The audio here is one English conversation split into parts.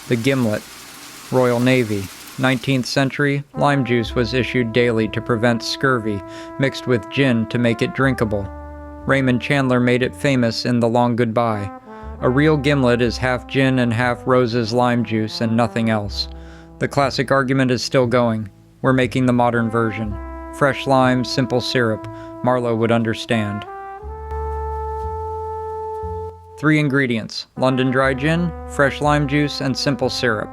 The Gimlet, Royal Navy. 19th century, lime juice was issued daily to prevent scurvy, mixed with gin to make it drinkable. Raymond Chandler made it famous in The Long Goodbye. A real gimlet is half gin and half Rose's lime juice and nothing else. The classic argument is still going. We're making the modern version. Fresh lime, simple syrup. Marlowe would understand. 3 ingredients: London dry gin, fresh lime juice, and simple syrup.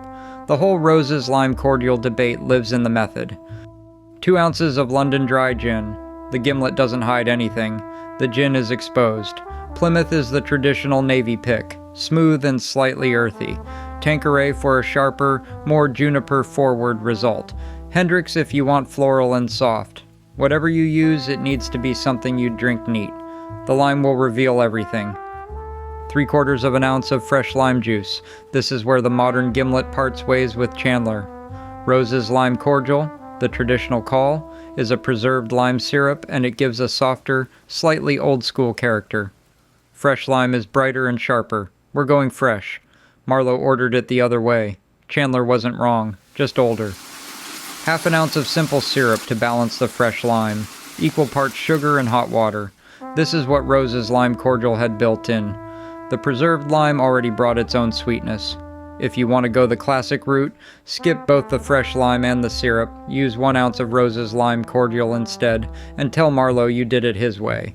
The whole Rose's lime cordial debate lives in the method. 2 ounces of London dry gin. The Gimlet doesn't hide anything. The gin is exposed. Plymouth is the traditional Navy pick, smooth and slightly earthy. Tanqueray for a sharper, more juniper-forward result. Hendrick's if you want floral and soft. Whatever you use, it needs to be something you'd drink neat. The lime will reveal everything. 3/4 of an ounce of fresh lime juice. This is where the modern Gimlet parts ways with Chandler. Rose's lime cordial, the traditional call, is a preserved lime syrup, and it gives a softer, slightly old-school character. Fresh lime is brighter and sharper. We're going fresh. Marlowe ordered it the other way. Chandler wasn't wrong, just older. 1/2 ounce of simple syrup to balance the fresh lime. Equal parts sugar and hot water. This is what Rose's lime cordial had built in. The preserved lime already brought its own sweetness. If you want to go the classic route, skip both the fresh lime and the syrup, use 1 ounce of Rose's lime cordial instead, and tell Marlowe you did it his way.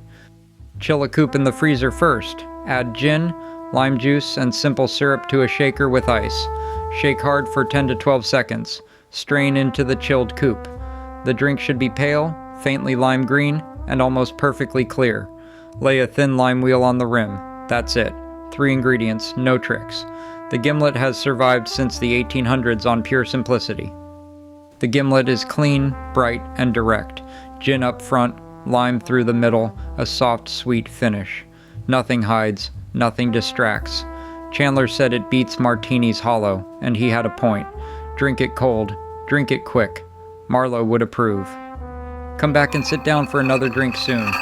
Chill a coupe in the freezer first. Add gin, lime juice, and simple syrup to a shaker with ice. Shake hard for 10 to 12 seconds. Strain into the chilled coupe. The drink should be pale, faintly lime green, and almost perfectly clear. Lay a thin lime wheel on the rim. That's it. 3 ingredients, no tricks. The Gimlet has survived since the 1800s on pure simplicity. The Gimlet is clean, bright, and direct. Gin up front, lime through the middle, a soft, sweet finish. Nothing hides, nothing distracts. Chandler said it beats martinis hollow, and he had a point. Drink it cold, drink it quick. Marlowe would approve. Come back and sit down for another drink soon.